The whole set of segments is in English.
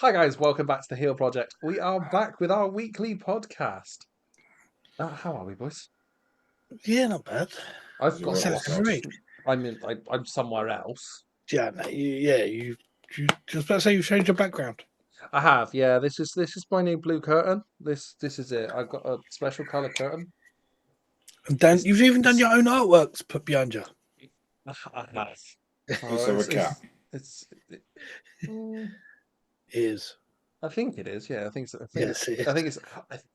Hi guys, welcome back to the Heal Project. We are back with our weekly podcast. How are we, boys? Yeah, not bad. I've You're got right. lost. I'm somewhere else. Yeah, no, you just about to say you changed your background. I have, yeah. This is my new blue curtain. This is it. I've got a special color curtain. And then you've even done your own artwork to put behind you. I have. Let's have a cat. It's mm, Is. I think it is. Yeah, I think so. Yes, it is. I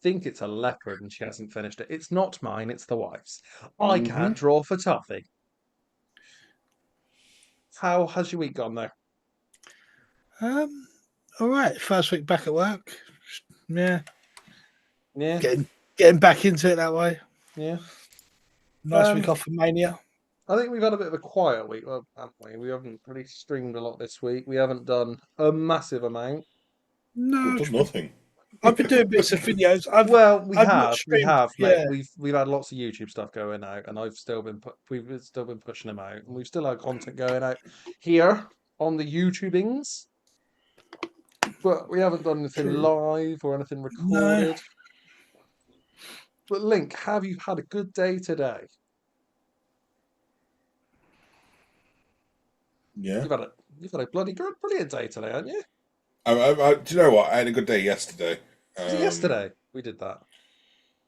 think it's a leopard, and she hasn't finished it. It's not mine. It's the wife's. I can't draw for toffee. How has your week gone though? All right. First week back at work. Yeah. Yeah. Getting back into it that way. Yeah. Nice week off for Mania. I think we've had a bit of a quiet week, haven't we? We haven't really streamed a lot this week. We haven't done a massive amount. No, we've done nothing. I've been doing bits of videos. We have, yeah. mate. We've had lots of YouTube stuff going out, and we've still been pushing them out, and we've still had content going out here on the YouTubings, but we haven't done anything live or anything recorded. No. But Link, have you had a good day today? Yeah. You've had a bloody good, brilliant day today, haven't you? Do you know what? I had a good day yesterday. Was it yesterday we did that?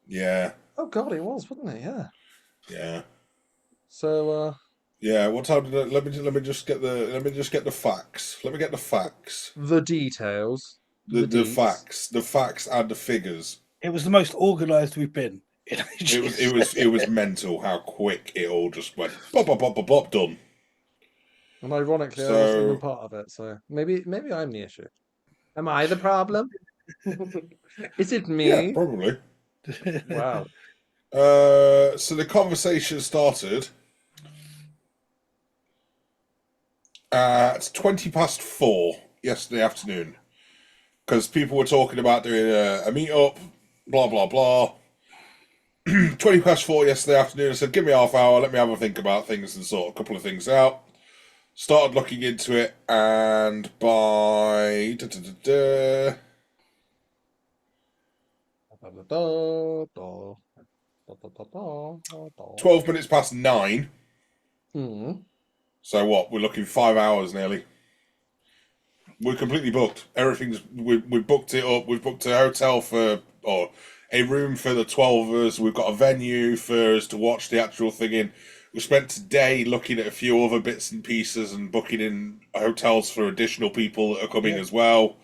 Yeah. Oh God, it was, wasn't it? Yeah. Yeah. So. Yeah. What time did let me just get the facts. Let me get the facts. The details. The facts. The facts and the figures. It was the most organised we've been. It was mental how quick it all just went. Bop bop bop bop bop, done. And ironically, I wasn't even part of it, so maybe I'm the issue. Am I the problem? Is it me? Yeah, probably. Wow. So the conversation started at 4:20 yesterday afternoon because people were talking about doing a meet-up, blah, blah, blah. 4:20 yesterday afternoon, I said, give me half hour, let me have a think about things and sort a couple of things out. Started looking into it, and by 12 minutes past 9. So what? We're looking 5 hours nearly. We're completely booked. We've booked it up. We've booked a hotel or a room for the 12 of us. We've got a venue for us to watch the actual thing in. We spent today looking at a few other bits and pieces and booking in hotels for additional people that are coming as well.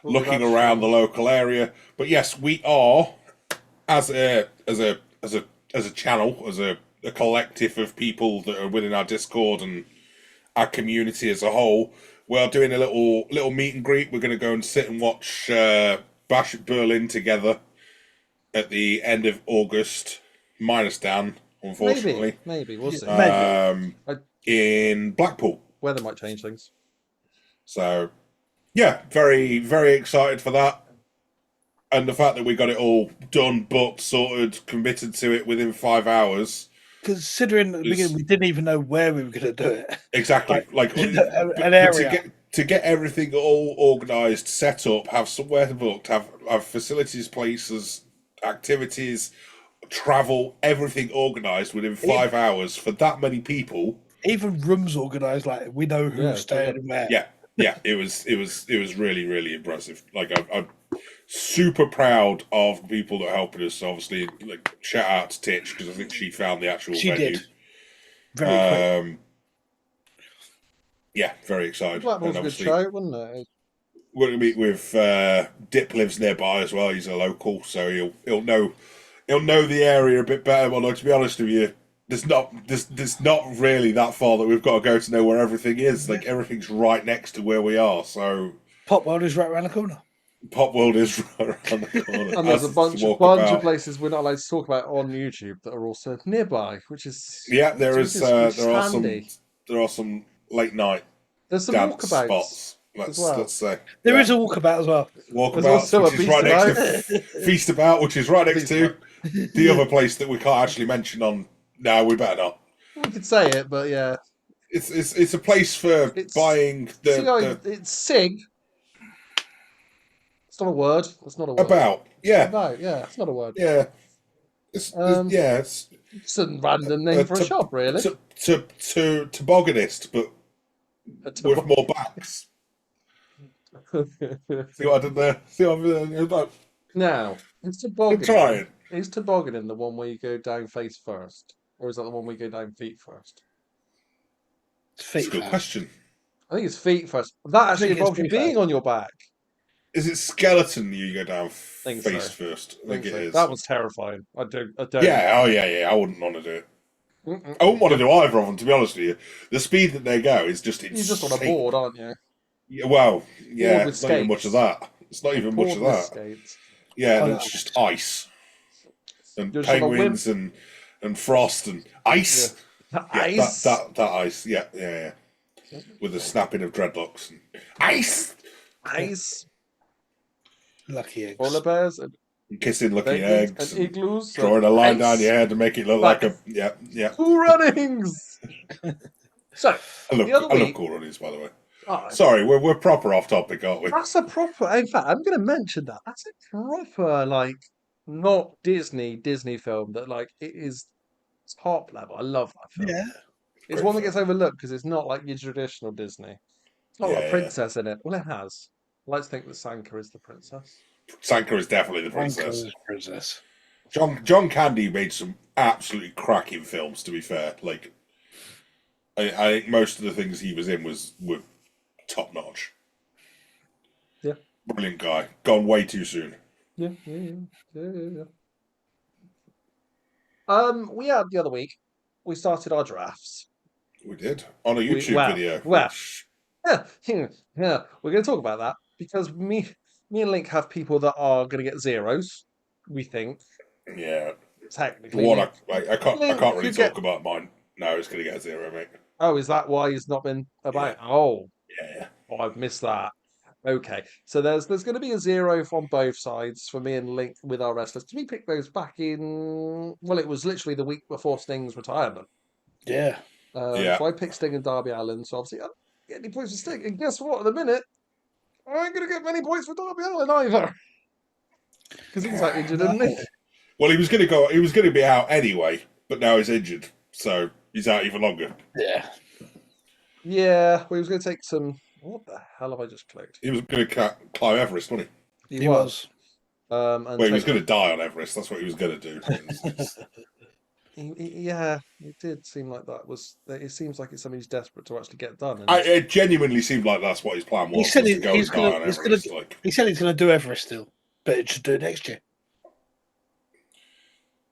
Looking around the local area. But yes, we are as a channel, as a collective of people that are within our Discord and our community as a whole. We're doing a little meet and greet. We're going to go and sit and watch Bash at Berlin together at the end of August, minus Dan. Unfortunately, maybe we'll see. In Blackpool, weather might change things. So, yeah, very, very excited for that, and the fact that we got it all done, booked, sorted, committed to it within 5 hours. Considering at the beginning we didn't even know where we were going to do it. Exactly, like an area to get everything all organised, set up, have somewhere booked, have facilities, places, activities. Travel, everything organised within 5 hours for that many people. Even rooms organised, like we know who's staying and where. Yeah. It was really, really impressive. Like I'm super proud of the people that are helping us. Obviously, like shout out to Titch because I think she found the actual venue. Did. Very quick. Yeah, very excited. Blackpool's a good show, wasn't it? We're going to meet with Dip lives nearby as well. He's a local, so he'll know. He'll know the area a bit better. Although, to be honest with you, there's not really that far that we've got to go to know where everything is. Like everything's right next to where we are. So Pop World is right around the corner. Pop World is right around the corner. And there's a bunch of places we're not allowed to talk about on YouTube that are also nearby, which is there are some late night. There's some walkabouts spots. Let's say there is a walkabout as well. Walkabout, which is right next to Feastabout, which is right next to the other place that we can't actually mention on. No, we better not. We could say it, but yeah, it's a place for buying it's SIG. It's not a word. It's not a word. About, yeah, About, yeah. It's not a word. yeah. It's It's a random name for a shop, really. Tobogganist, but with more backs. See what I did there? See what I did there? Now, is I'm tobogganing, trying. is tobogganing the one where you go down face first? Or is that the one where you go down feet first? It's That's feet a good first. question. I think it's feet first. That actually think it's involves you feet being first. on your back. Is it skeleton you go down Think face so. first? I I think think it so. is. That was terrifying. I don't. Yeah, oh yeah. I wouldn't want to do it. I wouldn't want to do either of them, to be honest with you. The speed that they go is just insane. You're just on a board, aren't you? Yeah, well, yeah, with it's not even much of skates. that. It's not even much of Cordless that. skates. Yeah, Oh, and no. it's just ice and You're just on a penguins and frost and ice. Yeah. Yeah, Ice. that ice. Yeah. With the snapping of dreadlocks and ice. Ice. Lucky eggs. Polar bears and And kissing lucky penguins eggs and igloos. drawing and a line ice. down your head to make it look like a yeah. Cool runnings. So I the other love week, cool runnings, by the way. oh, Sorry, we're proper off topic, aren't we? that's a proper. In fact, I'm going to mention that. That's a proper, like, not Disney film that, like, it is top level. I love that film. Yeah. It's Great one that film. gets overlooked because it's not like your traditional Disney. It's not got a Yeah. princess in it. Well, it has. I like to think that Sanka is the princess. Sanka is definitely the princess. Princess. John Candy made some absolutely cracking films. To be fair, like I think most of the things he was in were top notch. Yeah. Brilliant guy. Gone way too soon. Yeah. We had the other week. We started our drafts. We did on a YouTube Well, video. well. Yeah. We're going to talk about that because me and Link have people that are going to get zeros. We think Yeah. technically. One, Link, I can't Link really could get. talk about mine. No, it's going to get a zero, mate. Oh, is that why he's not been about? Oh, Yeah. I've missed that. Okay, so there's going to be a zero from both sides for me and Link with our wrestlers. Did we pick those back in? Well, it was literally the week before Sting's retirement. Yeah. Yeah. So I picked Sting and Darby Allin. So obviously, I don't get any points for Sting. And guess what? At the minute, I ain't going to get many points for Darby Allin either. Because he's like injured, isn't he? Well, he was going to go. He was going to be out anyway, but now he's injured, so he's out even longer. Yeah. Yeah, well, he was going to take some. What the hell have I just clicked? He was going to climb Everest, wasn't He was. And he? Well, he was going to die on Everest. That's what he was going to do. Yeah, it did seem like that was. It seems like it's something he's desperate to actually get done. And It genuinely seemed like that's what his plan was. He said was to go he's and die gonna. on He's Everest. gonna. Like, He said he's gonna do Everest still, but it should do it next year.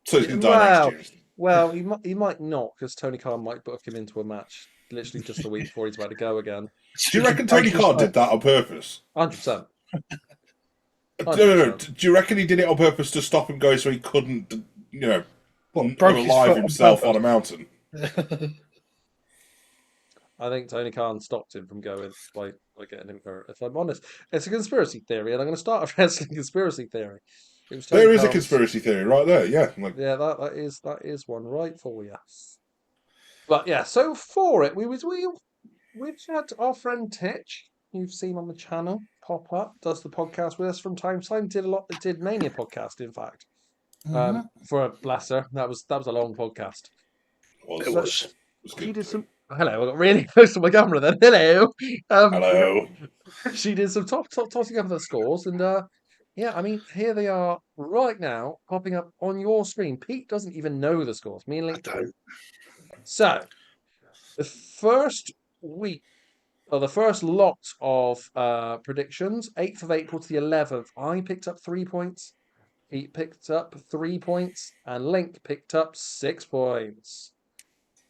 so he's going to die next year. Well, he might not because Tony Khan might book him into a match literally just the week before he's about to go again. Do you reckon Tony Khan did that on purpose? 100%. No. Do you reckon he did it on purpose to stop him going so he couldn't, broke his alive foot on himself purpose? on a mountain? I think Tony Khan stopped him from going by getting him hurt. If I'm honest, it's a conspiracy theory, and I'm going to start a wrestling conspiracy theory. It was Tony There is a Khan's- conspiracy theory right there. Yeah, Yeah, that is one right for you. But yeah, so for it, we had our friend Titch, you've seen on the channel, pop up, does the podcast with us from time to time. Did Mania podcast, in fact. For a bless her, that was a long podcast. It was. She did some. Hello, I got really close to my camera then. Hello. Hello. She did some tossing up the scores, and yeah, I mean, here they are right now, popping up on your screen. Pete doesn't even know the scores. Me and Link don't. So, the first week, or the first lot of predictions, 8th of April to the 11th, I picked up 3 points. Pete picked up 3 points, and Link picked up 6 points.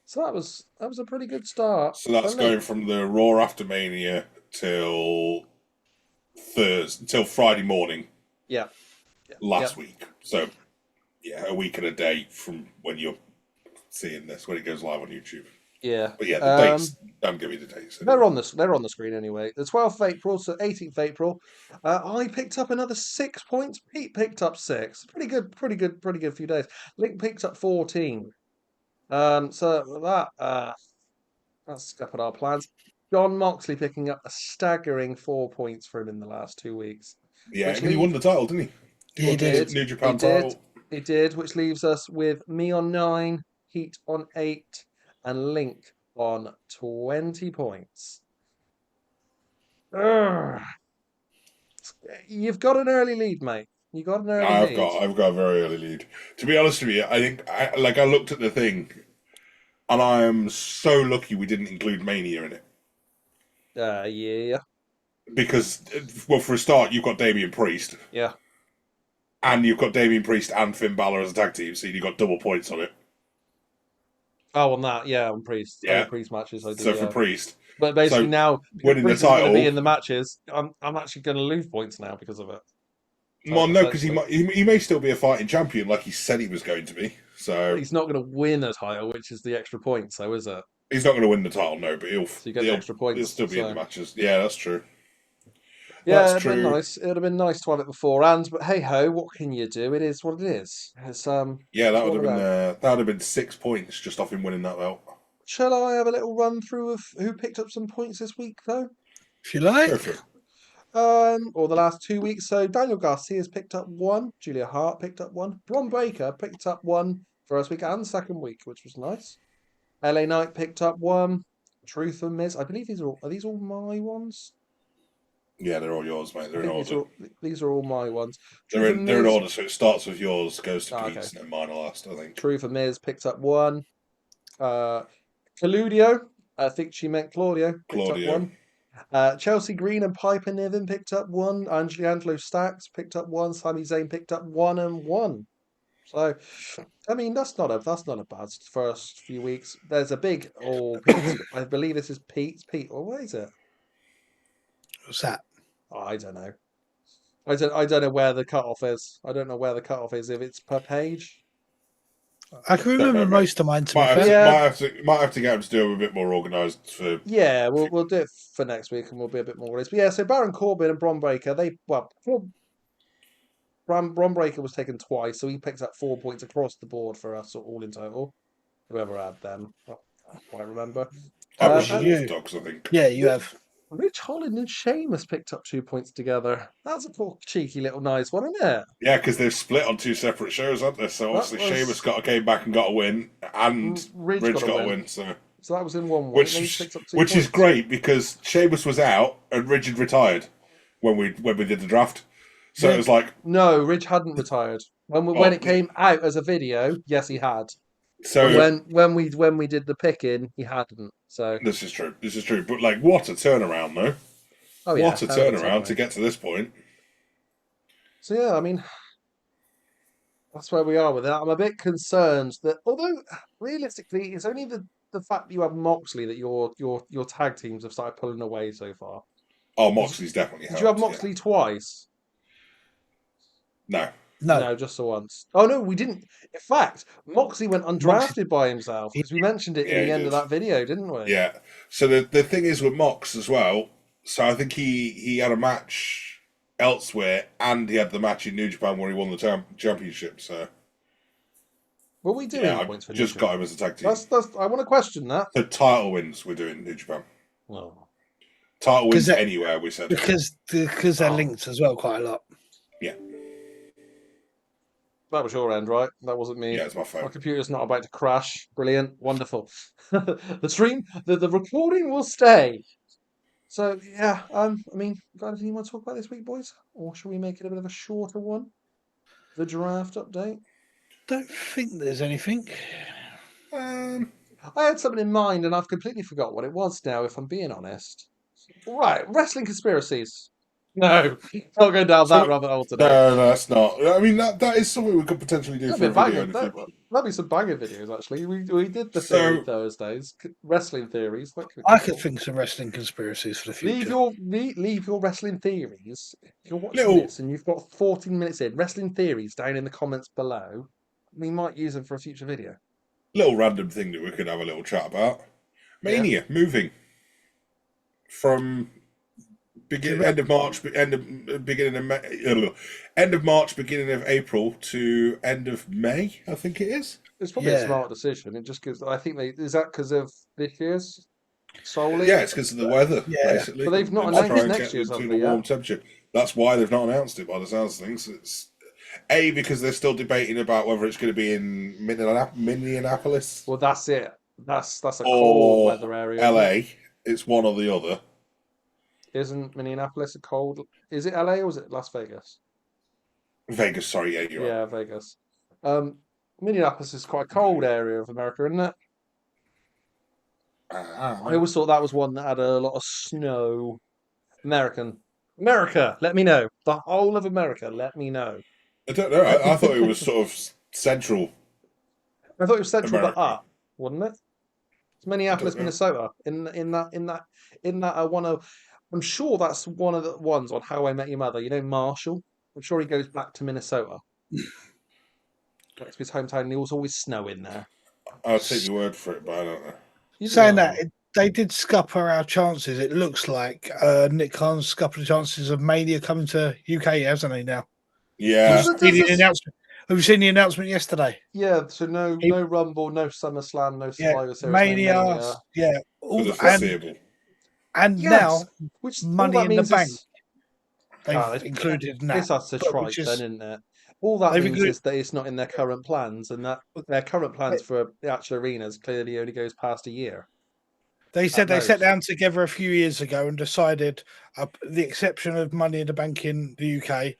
So that was a pretty good start. So that's going from the Raw after Mania till Friday morning. Yeah. Last week. So yeah, a week and a day from when you're seeing this, when it goes live on YouTube. Yeah. But yeah, the dates. Don't give me the dates. They're on the screen anyway. The 12th of April to 18th of April. I picked up another 6 points. Pete picked up 6. Pretty good few days. Link picked up 14. So that's scrapping our plans. John Moxley picking up a staggering 4 points for him in the last 2 weeks. Yeah, Which and he won the title, didn't he? Yeah, he won the did. New He Japan did. title. He did, which leaves us with me on 9, Heat on 8, and Link on 20 points. Ugh. You've got an early lead, mate. You got an early I've lead. got a very early lead. To be honest with you, I think I looked at the thing, and I am so lucky we didn't include Mania in it Yeah. because, well, for a start, you've got Damian Priest, Yeah. and you've got Damian Priest and Finn Balor as a tag team, so you got double points on it. Oh, on that, yeah, on Priest. Yeah. Priest matches, I do. So for Yeah. Priest, But basically so now, because winning the Priest is going to be title- in the matches, I'm actually going to lose points now because of it. So, well, no, because essentially. he may still be a fighting champion like he said he was going to be. So But he's not going to win a title, which is the extra points, though, is it? he's not going to win the title, no, but So you get the extra he'll points. still be in So. the matches. Yeah, that's true. Yeah, That's it'd been true. nice. It would have been nice to have it beforehand, but hey ho, what can you do? It is what it is. It's Yeah, it's that would one have of been them. that would have been 6 points just off him winning that belt. Shall I have a little run through of who picked up some points this week, though? If you like. Go for it. Or the last 2 weeks. So Daniel Garcia's picked up 1. Julia Hart picked up 1. Bron Breakker picked up 1 first week and second week, which was nice. LA Knight picked up 1. Truth and Miz. I believe are these all my ones? Yeah, they're all yours, mate. They're in order. These are all my ones. They're Truth and in Miz. order, so it starts with yours, goes to Oh, Pete's, okay. and then mine are last, I think. Truth and Miz picked up 1. Claudio, I think she meant Claudio, picked up Claudio. 1. Chelsea Green and Piper Niven picked up 1. Angelo Stacks picked up 1. Sami Zayn picked up 1 and 1. So, I mean, that's not a bad first few weeks. There's a big Pete. I believe this is Pete. Pete, or what is it? What's that? Oh, I don't know. I don't know where the cutoff is. I don't know where the cutoff is. If it's per page. I can remember mate. most of mine, to be Might fair. have to get him to do a bit more organised for. Yeah, we'll do it for next week, and we'll be a bit more organized. But yeah, so Baron Corbin and Bron Breakker, Bron Breakker was taken twice, so he picked up 4 points across the board for us all in total. Whoever had them, I can't quite remember. I've got and- Wolf Dogs, I think. Yeah, you have. Rich Holland and Sheamus picked up 2 points together. That's a cheeky little nice one, isn't it? Yeah, because they've split on 2 separate shows, haven't they? So obviously Sheamus came back and got a win, and Ridge got a win. So that was in 1 week. Which is great because Sheamus was out and Ridge had retired when we did the draft. So it was like no, Ridge hadn't retired when it came out as a video. Yes, he had. So but when we did the picking, he hadn't. So this is true. But like, what a turnaround, though! Oh yeah, what a turnaround to get to this point. So yeah, I mean, that's where we are with that. I'm a bit concerned that, although realistically, it's only the fact that you have Moxley that your tag teams have started pulling away so far. Oh, Moxley's definitely. Did you have Moxley twice? No. No, just the once. Oh no, we didn't. In fact, Moxley went undrafted by himself because we mentioned it in the end of that video, didn't we? Yeah. So the thing is with Mox as well. So I think he had a match elsewhere, and he had the match in New Japan where he won the championship. So. Well, we do points for just New got Japan. him as a tag team. I want to question that. The title wins we're doing New Japan. Well, title wins anywhere, we said. Because they're linked as well quite a lot. Yeah. That was your end, right? That wasn't me. Yeah, it's my phone. My computer's not about to crash. Brilliant. Wonderful. The stream, the recording will stay. So, yeah, I mean, got anything you want to talk about this week, boys? Or should we make it a bit of a shorter one? The draft update? Don't think there's anything. I had something in mind and I've completely forgot what it was now, if I'm being honest. Right, wrestling conspiracies. No, not going down that rabbit hole today. No, that's not. I mean, that is something we could potentially do for a video. That'd be some banging videos, actually. We did the theory Thursdays, wrestling theories. I could think some wrestling conspiracies for the future. Leave your wrestling theories. If you're watching this and you've got 14 minutes in, wrestling theories down in the comments below. We might use them for a future video. Little random thing that we could have a little chat about. Mania moving from end of March, beginning of April to end of May. I think it is. It's probably a smart decision. It just gives. I think is that because of this year's. solely. Yeah, it's because of the weather, Yeah. basically. But they've not They just announced try and next get year's them to hopefully a warm yet. temperature. That's why they've not announced it, by the sounds of things. It's because they're still debating about whether it's going to be in Minneapolis Well, that's it. That's a cold or weather area, isn't it? LA. It's one or the other. Isn't Minneapolis a cold? Is it LA or is it Las Vegas? Vegas, sorry, yeah, you're right. Yeah, Vegas. Minneapolis is quite a cold area of America, isn't it? I always thought that was one that had a lot of snow. America, let me know. The whole of America, let me know. I don't know. I thought it was sort of central I thought it was central but America. up, wasn't it? It's I Minneapolis, don't know. Minnesota. In that one of, I'm sure that's one of the ones on How I Met Your Mother. You know Marshall. I'm sure he goes back to Minnesota. Back to his hometown. And there was always snow in there. I'll take your word for it, but I don't know. Saying that, they did scupper our chances. It looks like Nick Khan's scuppered the chances of Mania coming to UK, hasn't he? Now, Yeah, Have you seen the announcement yesterday? Yeah, so no Rumble, no SummerSlam, no Yeah, Survivor Series, no Mania. yeah, for the foreseeable. and Yes, now which all Money that in the means Bank is they've included in that. it's utter but tripe, which is- then, isn't it? All that They've means included- is that it's not in their current plans, and that their current plans for the actual arenas clearly only goes past a year. They said At they sat most. down together a few years ago and decided, the exception of Money in the Bank in the UK,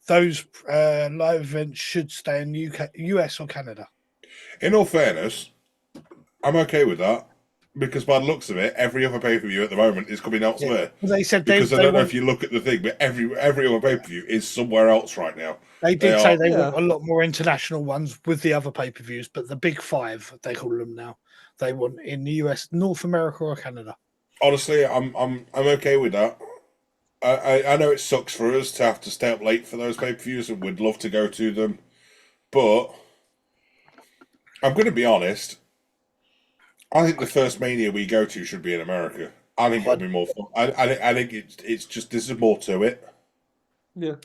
those live events should stay in US or Canada. In all fairness, I'm okay with that because by the looks of it, every other pay per view at the moment is coming elsewhere. Well, they said Because I they don't know want, if you look at the thing, but every other pay per view is somewhere else right now. they did say they Yeah. want a lot more international ones with the other pay per views, but the big five they call them now, they want in the US, North America or Canada. Honestly, I'm okay with that. I know it sucks for us to have to stay up late for those pay per views, and we'd love to go to them, but I'm going to be honest. I think the first Mania we go to should be in America. I think it'll be more fun. I think it's just this is more to it. Yeah.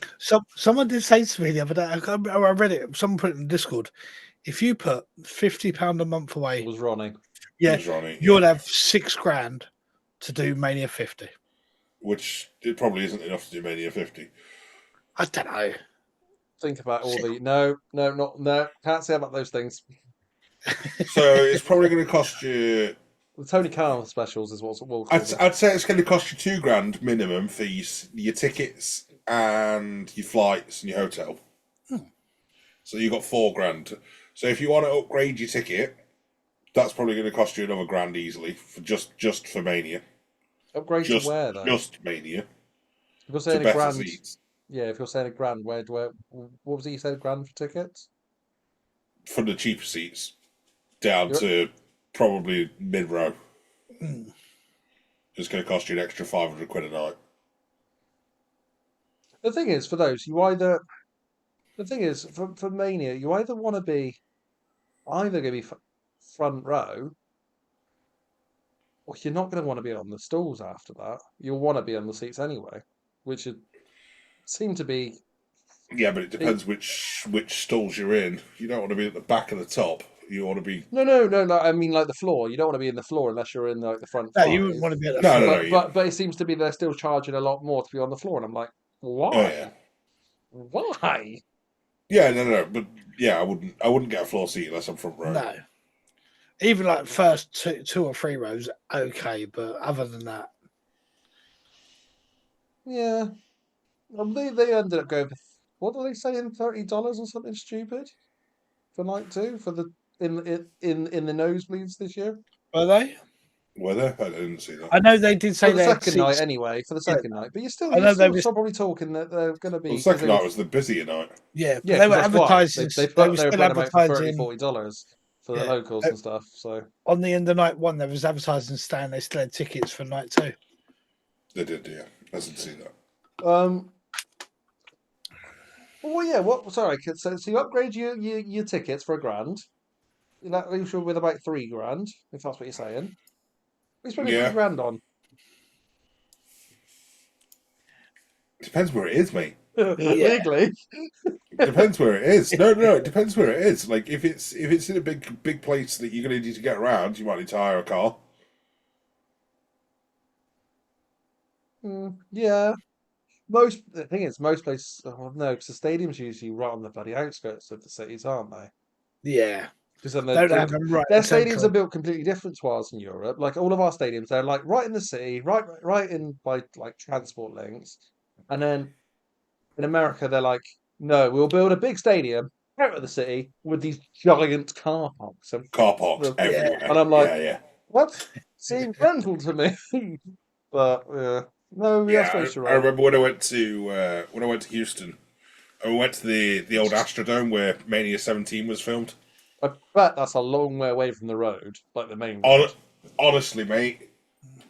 Someone did say to me the other day, I read it, someone put it in Discord, if you put £50 a month away, It was Ronnie. yeah, Ronnie, you'll have $6,000 to do Mania 50. Which it probably isn't enough to do Mania 50. I don't know. Think about all the no, can't say about those things. So it's probably going to cost you. The Tony Khan specials is what we'll call I'd them. say it's going to cost you £2,000 minimum for your tickets and your flights and your hotel. So you got £4,000. So if you want to upgrade your ticket, that's probably going to cost you another £1,000 easily for just for Mania. Upgrade to where though? Just Mania. If you're saying to a better grand, seats. yeah. If you're saying a grand, where what was it you said? £1,000 for tickets? From the cheaper seats down to probably mid row. It's going to cost you an extra £500 a night. The thing is, for those for Mania, you either want to be going to be front row, or you're not going to want to be on the stalls after that. You'll want to be on the seats anyway, which seem to be. Yeah, but it depends which stalls you're in. You don't want to be at the back of the top. You want to be. No. I mean, like the floor. You don't want to be in the floor unless you're in like the front No, five. you wouldn't want to be at the front. But it seems to be they're still charging a lot more to be on the floor, and I'm like, why? Oh, yeah. Why? Yeah, no, but yeah, I wouldn't get a floor seat unless I'm front row. No. Even like first two or three rows, okay, but other than that, Yeah. They ended up going for what are they saying, $30 or something stupid for night two for the in the nosebleeds this year. were they? Were there? I didn't see that. I know they did say For the they had second night seats. anyway. For the second night, but I know they were- probably talking that they're going to be. Well, the second night was the busier night. Yeah, but Yeah, they were 'cause that's why. advertising. They They were were still putting them out for $30, advertising $40 for the Yeah. locals and stuff. So on the end of night one. There was advertising stand. They still had tickets for night two. They did, yeah. I didn't see that. Well, yeah. What? Sorry. So you upgrade your tickets for £1,000. That leaves you with about £3,000, if that's what you're saying. We spending Yeah. £3,000 on. Depends where it is, mate. Legally. Depends where it is. No, it depends where it is. Like if it's in a big place that you're going to need to get around, you might need to hire a car. Yeah. The thing is, most places, oh, no, because the stadium's usually right on the bloody outskirts of the cities, aren't they? Yeah. Because then Don't have them right their in stadiums are central. built completely different to ours in Europe. Like all of our stadiums, they're like right in the city, right in by like transport links. And then in America, they're like, no, we'll build a big stadium out of the city with these giant car parks and Car parks Yeah. and everywhere. I'm like, Yeah. what? Seems rental to me. But yeah, no, yeah, I Yeah, suppose you're I right. remember when I went to Houston, and we went to the old Astrodome where Mania 17 was filmed. I bet that's a long way away from the road, like the main Hon- road. Honestly, mate,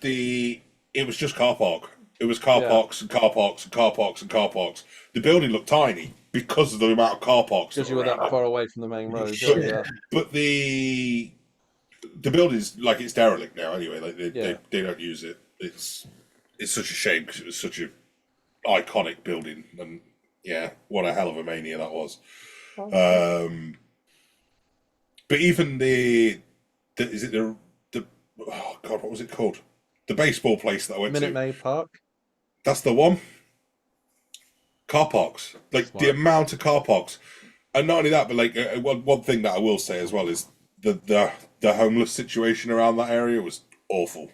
it was just car park. It was car Yeah, parks and car parks and car parks and car parks. The building looked tiny because of the amount of car parks that because you were were that around far it. away from the main road. Yeah, But Yeah. yeah, but the building's like it's derelict now. Anyway, like yeah. they don't use it. It's such a shame because it was such a iconic building, and yeah, what a hell of a mania that was. Um, but even the is it the oh god, what was it called? The baseball place that I went Minute to. Maid Park. That's the one. Car parks, like the Smart. amount of car parks, and not only that, but like one thing that I will say as well is the homeless situation around that area was awful.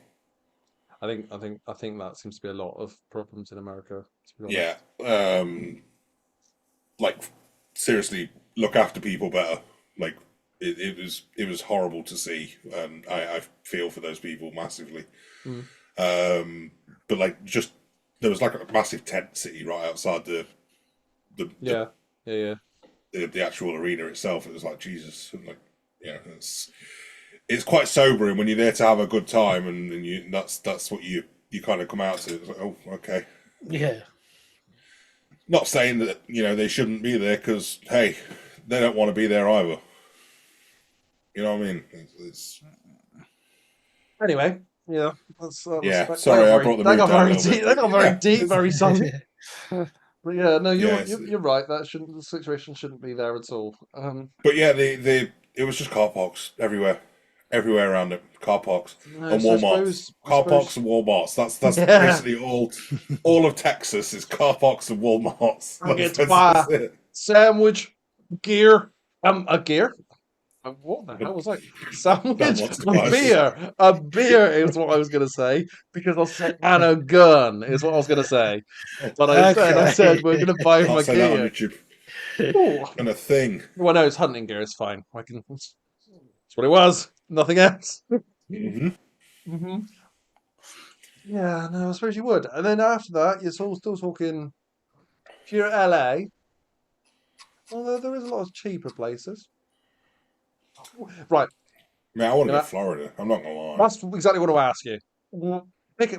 I think that seems to be a lot of problems in America, to be Yeah, honest. like seriously, look after people better. Like it was horrible to see, and I feel for those people massively. Mm. But like just there was like a massive tent city right outside the the, Yeah, yeah, yeah. the actual arena itself. It was like Jesus, and like yeah, it's quite sobering when you're there to have a good time, and that's what you kind of come out to. It's like, oh, okay. Yeah. Not saying that they shouldn't be there because hey, they don't want to be there either. You know what I mean? Anyway, yeah, Yeah. that Sorry, I got brought the that mood got down a very little deep. bit. That got very Yeah, deep, very sudden. But yeah, no, yeah. you're right. The situation shouldn't be there at all. But yeah, the it was just car parks everywhere around it. Car parks No, and so Walmarts. I Car parks suppose, and Walmarts. That's yeah. basically all of Texas is car parks and Walmarts. I get That's why it. sandwich, gear, a gear. What the hell was I? That Sandwich, one's twice. a beer is what I was going to say because I said and a gun is what I was going to say, but instead I said we're going to buy him Can't a say that on gear. YouTube. Oh, And a thing. well, no, it's hunting gear. It's fine. I can. That's what it was. Nothing else. Hmm. Hmm. Yeah, no, I suppose you would. And then after that, you're still talking. If you're at LA, well, there is a lot of cheaper places. Right. Man, I want to You go know, to Florida. I'm not gonna lie. that's exactly what I ask you. Pick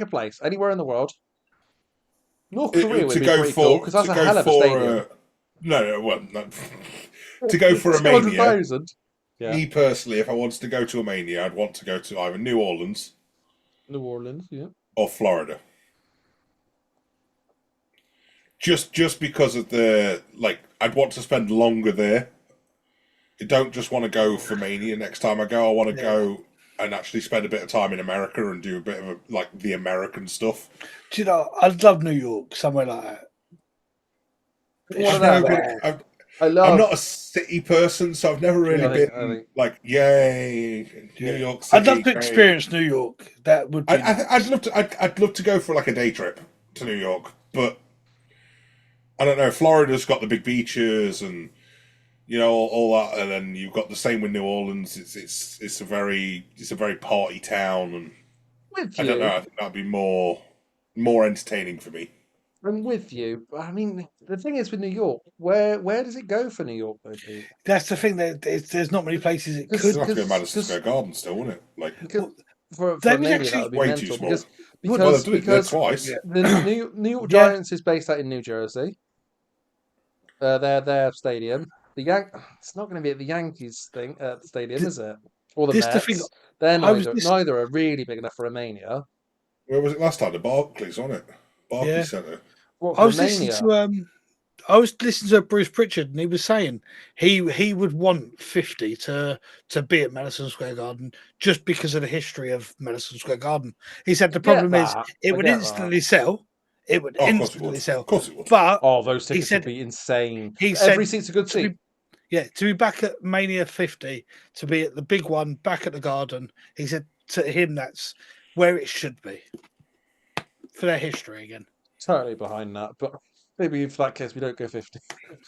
a place anywhere in the world. North Korea would To be go pretty cool because to that's a go hell of a for stadium. no, well, no. To go for a Two hundred mania. thousand. Yeah, Me personally, if I wanted to go to a mania, I'd want to go to either New Orleans New Orleans. Yeah. or Florida. Just because of I'd want to spend longer there. I don't just want to go for mania. Next time I go, I want to Yeah. go and actually spend a bit of time in America and do a bit of the American stuff. Do you know, I'd love New York, somewhere like that. One of I've them. never been. I I'm love. not a city person, so I've never really I been think. like, yay, New Yeah. York I'd love City, to great. experience New York. That would be I'd love to. I'd love to go for like a day trip to New York, but I don't know. Florida's got the big beaches and all that, and then you've got the same with New Orleans. It's a very party town, and With I don't know. you. I think that'd be more entertaining for me. I'm with you. But I mean, the thing is with New York, where does it go for New York though, Pete? that's the thing. That there's not many places it Because could. It'd have to be a Madison because Square Garden still, wouldn't it? Like, because for They a was mania that actually would be way too mental small. because well, they've done it there because twice. Yeah. the New York Yeah. Giants is based out in New Jersey. Their stadium. It's not going to be at the Yankees stadium, Th- is it? Or the This the thing. Mets. They're I was neither are really big enough for a mania. Where was it last time? The Barclays, wasn't it? Yeah. Barclays Centre. What I for a was listening mania? to I was listening to Bruce Pritchard, and he was saying he would want 50 to be at Madison Square Garden just because of the history of Madison Square Garden. He said the Get problem is that. it I would get instantly sell. It would Oh, of course it would. instantly Of sell. course it would. But Oh, those he tickets said would be insane. he Every said seat's a good to be, seat. yeah, to be back at Mania 50, to be at the big one back at the Garden. He said to him that's where it should be for their history again. Totally behind that, but maybe for that case we don't go 50.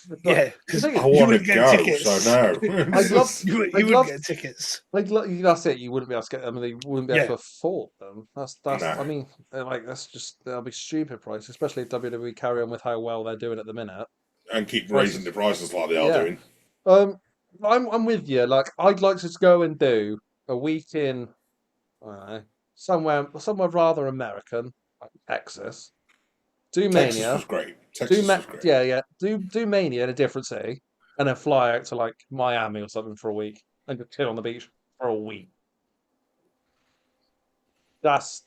But Yeah, the because thing I is, you want to wouldn't get go, tickets. so no. I'd love You I'd wouldn't love get tickets. that's it. You wouldn't be able to get them. They wouldn't be able Yeah. to afford them. That's. No. I mean, like that's just that'll be stupid price, especially if WWE carry on with how well they're doing at the minute. And keep Prices- raising the prices like they are Yeah. doing. I'm with you. Like I'd like to go and do a week in, I don't know, somewhere rather American, like Texas. Do Texas Mania. was great. Texas was great. Yeah. Do Mania in a different city, and then fly out to like Miami or something for a week, and just chill on the beach for a week. That's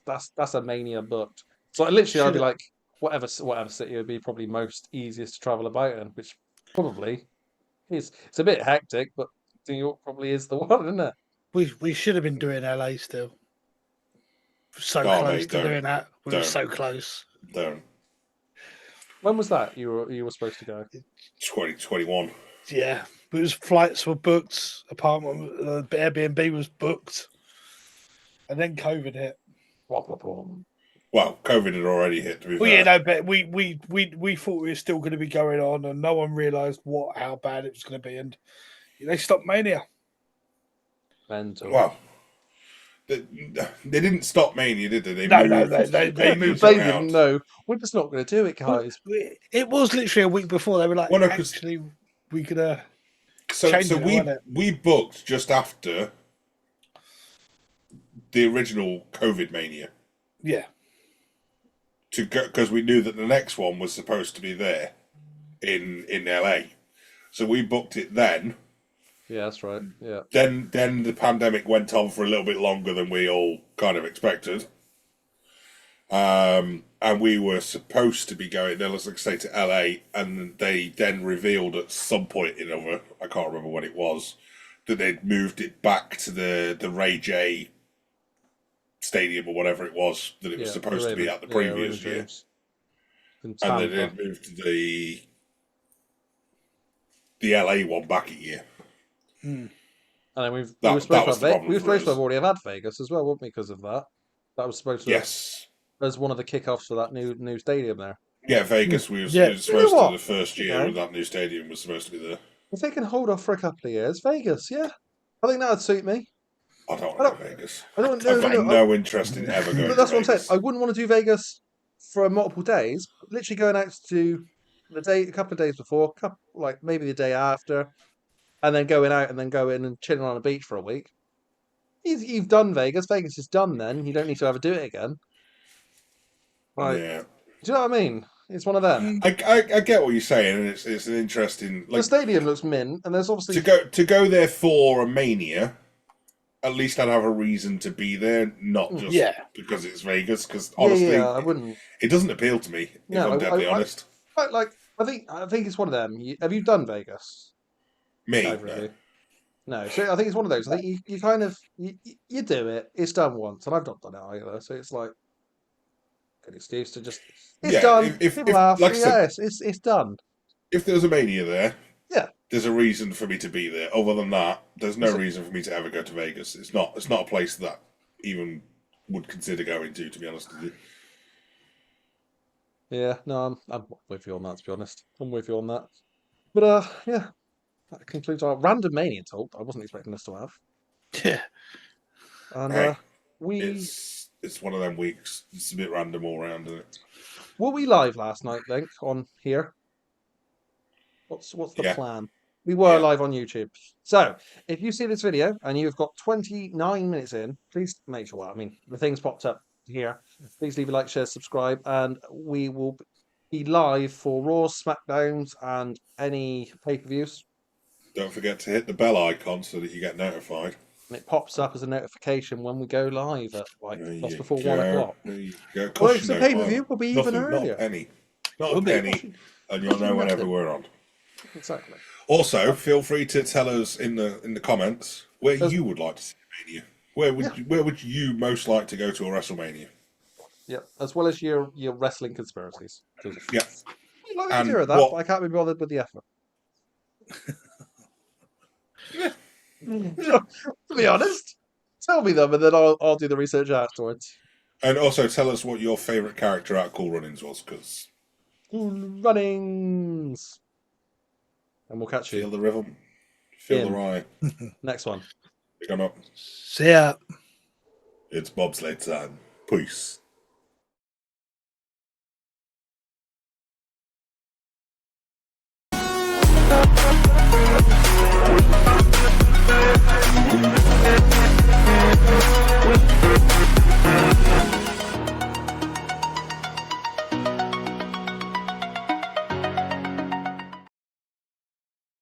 a Mania booked. So literally, I'd be Should- like, whatever city would be probably most easiest to travel about in, which probably is. It's a bit hectic, but New York probably is the one, isn't it? We should have been doing LA still. So Oh, close mate, to don't. doing that. We were Don't. so close. Don't. When was that you were supposed to go? 2021. Yeah, it was flights were booked, apartment, Airbnb was booked, and then COVID hit. Well, COVID had already hit, to be Well, fair. yeah, no, but we thought we were still going to be going on, and no one realised how bad it was going to be, and they stopped Mania. Mental. Well, they didn't stop Mania, did they? They No, moved, they moved They it didn't know. We're just not going to do it, guys. It was literally a week before they were like, Well, no, 'cause- actually, we could So change it, wasn't it? we booked just after the original COVID Mania Yeah. to go because we knew that the next one was supposed to be there in LA. So we booked it then. Yeah, that's right. Yeah. Then the pandemic went on for a little bit longer than we all kind of expected. And we were supposed to be going, let's say, to LA, and they then revealed at some point in over, I can't remember when it was, that they'd moved it back to the Ray J Stadium or whatever it was that it was supposed to be at the previous year. And then they'd moved to the LA one back a year. And then we were That supposed was to the have problem we were for supposed to us. have already have had Vegas as well, weren't we? Because of that. That was supposed to have, Yes. as one of the kickoffs for that new stadium there. Yeah, Vegas, we was Yeah. supposed You know to, what? the first year Okay. of that new stadium was supposed to be there. If they can hold off for a couple of years, Vegas, yeah. I think that would suit me. I don't want to go to Vegas. I don't I've got no, no interest in ever going But that's to what I'm saying. Vegas. I wouldn't want to do Vegas for multiple days. Literally going out to a couple of days before, like maybe the day after, and then going out and then going and chilling on a beach for a week. You've done Vegas. Vegas is done. Then you don't need to ever do it again. Like, Yeah. do you know what I mean? It's one of them. I get what you're saying, and it's an interesting The stadium looks mint, and there's obviously to go there for a Mania. At least I'd have a reason to be there, not just because it's Vegas. Because honestly, I wouldn't. it doesn't appeal to me. If No, I'm deadly honest. I think it's one of them. Have you done Vegas? Me, No, really. No, so I think it's one of those. I think you kind of you do it. It's done once, and I've not done it either. So it's like good excuse to just it's done. People laugh. like I said, it's done. If there's a Mania there, Yeah. there's a reason for me to be there. Other than that, there's no reason for me to ever go to Vegas. It's not a place that even would consider going to be honest with you. Yeah, no, I'm with you on that. To be honest, I'm with you on that. But yeah, that concludes our random Mania talk. I wasn't expecting us to have. Yeah. And Hey, we it's one of them weeks. It's a bit random all around, isn't it? were we live last night, Link, on here? What's the Yeah. plan? We were Yeah. live on YouTube. So if you see this video and you've got 29 minutes in, please make sure. I mean, the thing's popped up here. Please leave a like, share, subscribe, and we will be live for Raws, SmackDowns, and any pay-per-views. Don't forget to hit the bell icon so that you get notified. And it pops up as a notification when we go live at like There just you before go. 1 o'clock. There you go. Well, Course it's you a know, pay-per-view. Will be even nothing, not a earlier. penny. not a Will be. penny, and you'll know whenever we're on. Exactly. Also, feel free to tell us in the comments where you would like to see Mania. Where would you most like to go to a WrestleMania? Yeah, as well as your wrestling conspiracies. Yeah. I like the And idea of that, but I can't be bothered with the effort. To be honest, tell me them, and then I'll do the research afterwards. And also tell us what your favourite character at Cool Runnings was, because Cool Runnings, and we'll catch feel you the rhythm, feel the In. ride. next one. Pick 'em up. See ya. It's bobsleigh time. Peace.